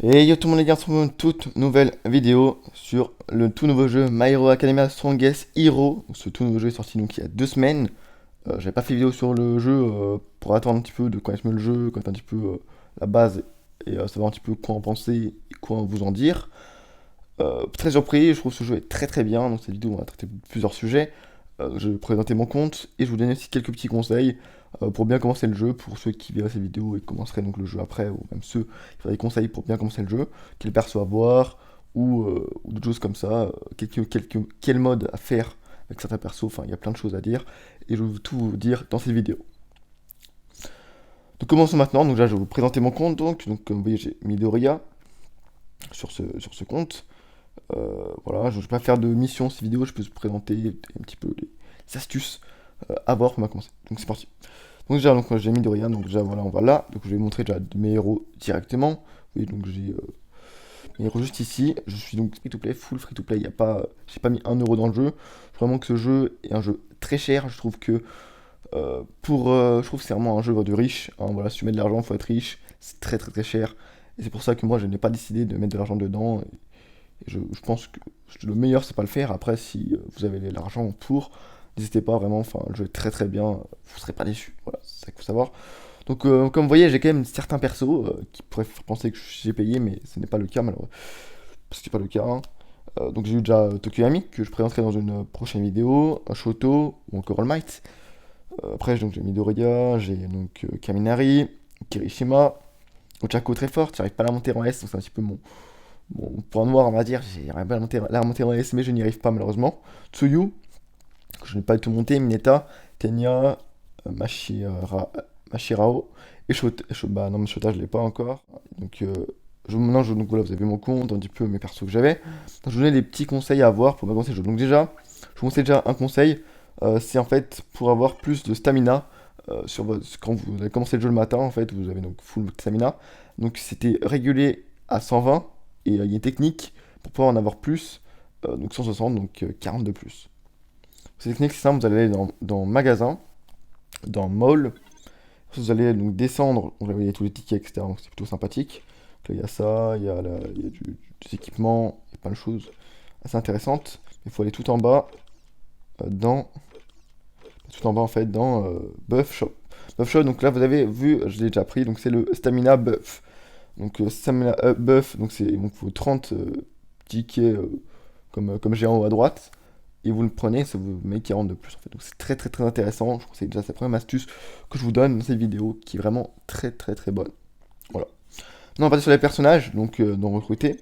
Et yo tout le monde les gars, sur une toute nouvelle vidéo sur le tout nouveau jeu My Hero Academia Strongest Hero. Ce tout nouveau jeu est sorti donc il y a 2 semaines. J'avais pas fait vidéo sur le jeu pour attendre un petit peu de connaître mieux le jeu, connaître un petit peu la base et savoir un petit peu quoi en penser et quoi vous en dire. Très surpris, je trouve que ce jeu est très très bien. Dans cette vidéo, on va traiter de plusieurs sujets. Je vais présenter mon compte et je vous donner aussi quelques petits conseils pour bien commencer le jeu, pour ceux qui verraient cette vidéo et commenceraient donc le jeu après, ou même ceux qui feraient des conseils pour bien commencer le jeu, quel perso avoir, ou d'autres choses comme ça, quel mode à faire avec certains persos, enfin il y a plein de choses à dire, et je vais tout vous dire dans cette vidéo. Donc commençons maintenant, donc là je vais vous présenter mon compte, donc comme vous voyez j'ai Midoriya sur ce compte. Voilà, je ne vais pas faire de mission cette vidéo, je peux vous présenter un petit peu les astuces à voir pour commencer. Donc c'est parti. Donc déjà, donc, j'ai mis de rien, donc déjà voilà, on va là. Donc je vais montrer déjà mes héros directement. Oui, donc j'ai mes héros juste ici. Je suis donc free to play, full free to play. Y a pas, j'ai pas mis 1 euro dans le jeu. Je trouve vraiment que ce jeu est un jeu très cher. Je trouve que je trouve que c'est vraiment un jeu de riche. Hein, voilà, si tu mets de l'argent, faut être riche. C'est très très très cher. Et c'est pour ça que moi je n'ai pas décidé de mettre de l'argent dedans. Et je pense que le meilleur c'est pas le faire. Après, si vous avez l'argent pour, n'hésitez pas vraiment. Enfin, le jeu est très très bien. Vous serez pas déçus. Voilà, c'est ça qu'il faut savoir. Donc, comme vous voyez, j'ai quand même certains persos qui pourraient faire penser que j'ai payé, mais ce n'est pas le cas, malheureusement. Ce n'est pas le cas, hein. Donc, j'ai eu déjà Tokoyami, que je présenterai dans une prochaine vidéo, Shoto, ou encore All Might. Après, donc, j'ai Midoriya, j'ai donc Kaminari, Kirishima, Ochako très forte, j'arrive pas à la monter en S, donc c'est un petit peu mon point noir, on va dire. J'arrive pas à la monter en S, mais je n'y arrive pas, malheureusement. Tsuyu, que je n'ai pas du tout monté, Mineta, Tenya, Mashirao, et bah non, mais Shota, je l'ai pas encore. Donc, donc voilà, vous avez mon compte, un petit peu mes persos que j'avais. Donc, je vous donnais des petits conseils à avoir pour commencer le jeu. Donc, déjà, je vous conseille déjà un conseil, c'est en fait pour avoir plus de stamina. Quand vous allez commencer le jeu le matin, en fait, vous avez donc full stamina. Donc, c'était régulé à 120, et il y a une technique pour pouvoir en avoir plus, donc 160, donc 40 de plus. Cette technique, c'est simple, vous allez aller dans magasin, dans mall, vous allez donc descendre, donc là, vous voyez tous les tickets, etc. Donc c'est plutôt sympathique. Donc là, il y a ça, il y a des équipements, il y a plein de choses assez intéressantes. Il faut aller tout en bas, dans, tout en bas en fait, dans Buff Shop. Buff Shop, donc là vous avez vu, je l'ai déjà pris, donc c'est le Stamina Buff. Donc Stamina Buff, donc c'est donc faut 30 tickets comme j'ai en haut à droite. Et vous le prenez, ça vous met 40 de plus en fait. Donc c'est très très très intéressant. Je conseille déjà cette première astuce que je vous donne dans cette vidéo qui est vraiment très très très bonne. Voilà. Maintenant on va passer sur les personnages, donc dans recruter.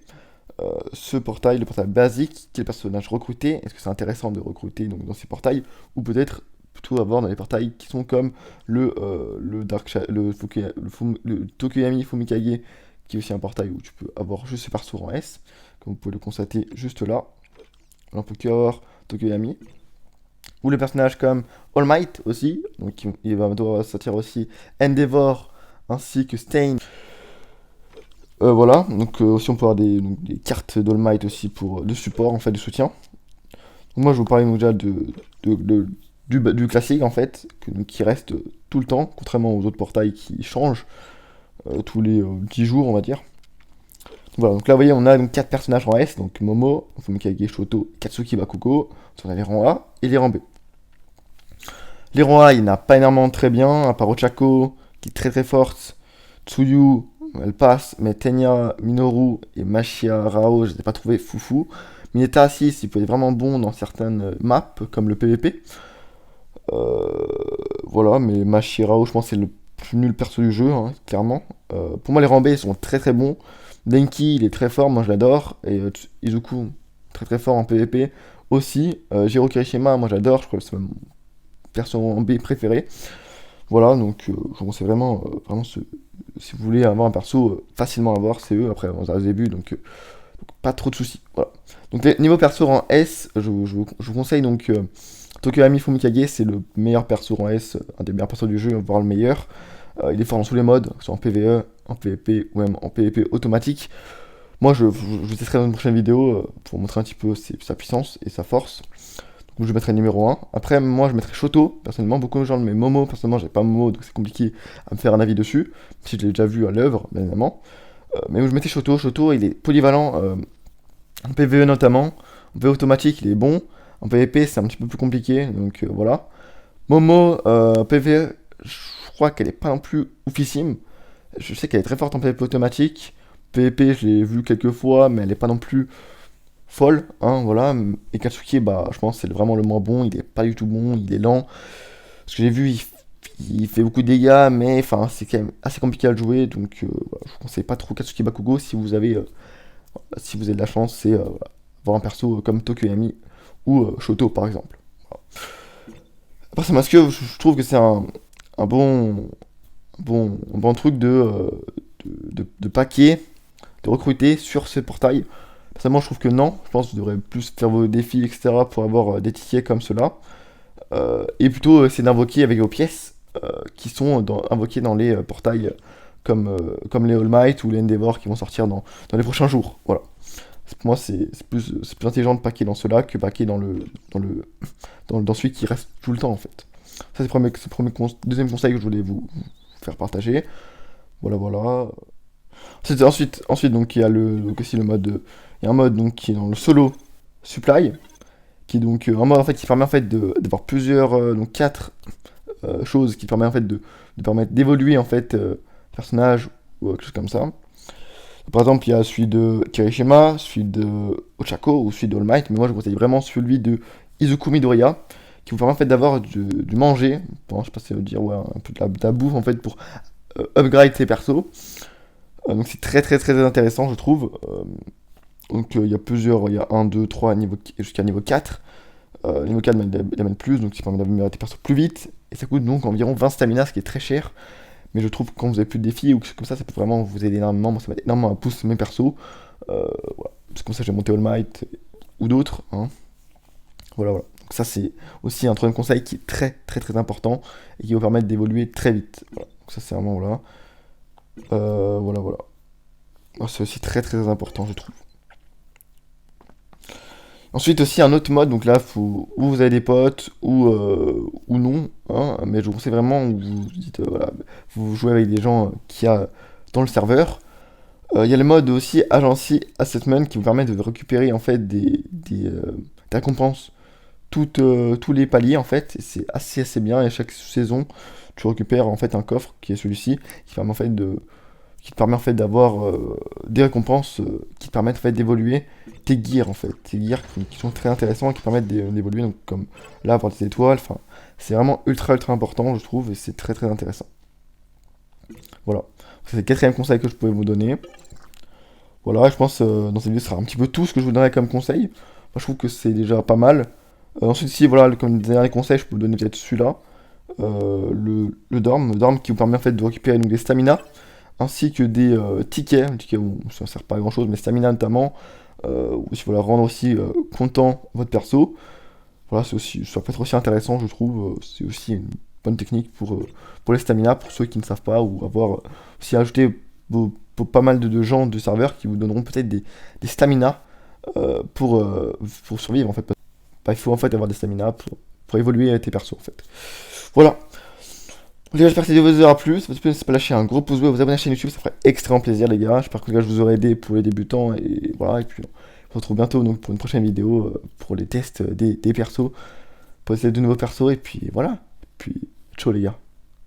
Ce portail, le portail basique, quel personnage recruter? Est-ce que c'est intéressant de recruter donc, dans ces portails? Ou peut-être plutôt avoir dans les portails qui sont comme le le Tokoyami Fumikage, qui est aussi un portail où tu peux avoir juste ce perso en S, comme vous pouvez le constater juste là. On peut que avoir Tokoyami. Ou les personnages comme All Might aussi, donc il va bientôt sortir aussi Endeavor ainsi que Stain. Voilà, donc aussi on peut avoir des cartes d'All Might aussi pour de support, en fait, de soutien. Donc moi je vous parlais donc déjà du classique en fait, qui reste tout le temps, contrairement aux autres portails qui changent tous les 10 jours on va dire. Donc voilà, donc là vous voyez on a donc 4 personnages en S, donc Momo, Fumikage, Shoto, Katsuki, Bakugo, on a les rangs A et les rangs B. Les rangs A, il n'y en a pas énormément très bien, à part Ochako, qui est très très forte, Tsuyu, elle passe, mais Tenya, Minoru et Mashia Rao, je ne les ai pas trouvé foufou. Mineta 6, il peut être vraiment bon dans certaines maps, comme le PvP. Voilà, mais Mashirao, je pense que c'est le plus nul perso du jeu, hein, clairement. Pour moi, les rangs B ils sont très très bons. Denki, il est très fort, moi je l'adore. Et Izuku, très très fort en PvP aussi. Jiro Kirishima, moi j'adore, je crois que c'est mon perso en B préféré. Voilà, donc je vous conseille vraiment si vous voulez avoir un perso facilement à avoir, c'est eux. Après, on a au début, donc pas trop de soucis. Voilà. Donc niveau perso en S, je vous conseille donc Tokoyami Fumikage, c'est le meilleur perso en S, un des meilleurs persos du jeu, voire le meilleur. Il est fort dans tous les modes, que ce soit en PvE, en PvP ou même en PvP automatique. Moi, je testerai dans une prochaine vidéo pour montrer un petit peu sa puissance et sa force. Donc je mettrai numéro 1. Après, moi, je mettrai Shoto. Personnellement, beaucoup de gens le mettent Momo. Personnellement, j'ai pas Momo, donc c'est compliqué à me faire un avis dessus. Si je l'ai déjà vu à l'œuvre, bien évidemment. Mais où je mettais Shoto. Shoto, il est polyvalent, en PvE notamment. En PvE automatique, il est bon. En PvP, c'est un petit peu plus compliqué, donc voilà. Momo, PvE, je crois qu'elle est pas non plus oufissime. Je sais qu'elle est très forte en PvP automatique. PvP, je l'ai vu quelques fois, mais elle est pas non plus folle, hein, voilà. Et Katsuki, bah, je pense que c'est vraiment le moins bon. Il est pas du tout bon, il est lent. Ce que j'ai vu, il fait beaucoup de dégâts, mais enfin, c'est quand même assez compliqué à le jouer. Donc, voilà, je vous conseille pas trop Katsuki Bakugo si vous avez de la chance, c'est voilà, avoir un perso comme Tokoyami ou Shoto par exemple. Voilà. Après, c'est parce que je trouve que c'est un bon truc de paquet, de recruter sur ce portail. Personnellement, je trouve que non. Je pense que vous devrez plus faire vos défis, etc. pour avoir des tickets comme cela. Et plutôt essayer d'invoquer avec vos pièces qui sont invoquées dans les portails comme les All Might ou les Endeavor qui vont sortir dans les prochains jours. Voilà. Pour moi, c'est plus intelligent de paquer dans cela que paquer dans celui qui reste tout le temps en fait. Ça, c'est deuxième conseil que je voulais vous faire partager. Voilà, voilà. Ensuite donc, il y a donc aussi le mode. Il y a un mode donc, qui est dans le solo supply, qui est donc un mode en fait, qui permet en fait d'avoir plusieurs. Donc 4 choses qui permettent en fait de permettre d'évoluer en fait personnage ou quelque chose comme ça. Par exemple, il y a celui de Kirishima, celui de Ochako ou celui de All Might, mais moi je vous conseille vraiment celui de Izuku Midoriya, qui vous permet en fait d'avoir du manger, bon, je sais pas si ça veut dire ouais, un peu de la bouffe en fait pour upgrade ses persos. Donc c'est très très très intéressant je trouve. Donc il y a plusieurs, il y a 1, 2, 3 jusqu'à niveau 4. Niveau 4 il amène plus, donc ça permet d'améliorer tes persos plus vite, et ça coûte donc environ 20 stamina, ce qui est très cher. Mais je trouve que quand vous avez plus de défis ou quelque chose comme ça peut vraiment vous aider énormément. Moi, ça m'aide énormément à pousser mes persos. Voilà. C'est comme ça que j'ai monté All Might ou d'autres. Hein. Voilà, voilà. Donc ça, c'est aussi un troisième conseil qui est très, très, très important et qui va vous permettre d'évoluer très vite. Voilà. Donc ça, c'est vraiment, voilà. Voilà, voilà. C'est aussi très, très important, je trouve. Ensuite aussi un autre mode, donc là où vous avez des potes ou non, hein, mais je vous conseille vraiment où vous dites voilà, vous jouez avec des gens qui a dans le serveur. Il y a le mode aussi Agency Assessment qui vous permet de récupérer en fait des récompenses tous les paliers en fait, et c'est assez bien, et chaque saison tu récupères en fait un coffre qui est celui-ci, qui te permet en fait d'avoir des récompenses qui te permettent en fait d'évoluer tes gears en fait, tes gears qui sont très intéressants et qui permettent d'évoluer, donc comme là avoir des étoiles, enfin c'est vraiment ultra important je trouve, et c'est très très intéressant. Voilà, c'est le quatrième conseil que je pouvais vous donner. Voilà, je pense dans cette vidéo ce sera un petit peu tout ce que je vous donnerai comme conseil. Moi je trouve que c'est déjà pas mal. Ensuite si voilà, comme dernier conseil je peux vous donner peut-être celui-là, le Dorm qui vous permet en fait de récupérer donc, des stamina ainsi que des tickets où ça ne sert pas à grand chose, mais stamina notamment, ou si vous voulez rendre aussi content votre perso. Voilà, ça peut être aussi intéressant, je trouve. C'est aussi une bonne technique pour les stamina, pour ceux qui ne savent pas, ou avoir aussi ajouté pas mal de gens de serveurs qui vous donneront peut-être des stamina pour survivre en fait. Bah, il faut en fait avoir des stamina pour évoluer tes persos en fait. Voilà. Les gars, j'espère que cette vidéo vous aura plu. Si vous ne pas lâcher un gros pouce bleu et vous abonner à la chaîne YouTube, ça ferait extrêmement plaisir, les gars. J'espère que les gars, je vous aurai aidé pour les débutants. Et voilà. Et puis, on se retrouve bientôt donc, pour une prochaine vidéo pour les tests des persos. Pour essayer de nouveaux persos. Et puis voilà. Et puis, ciao, les gars.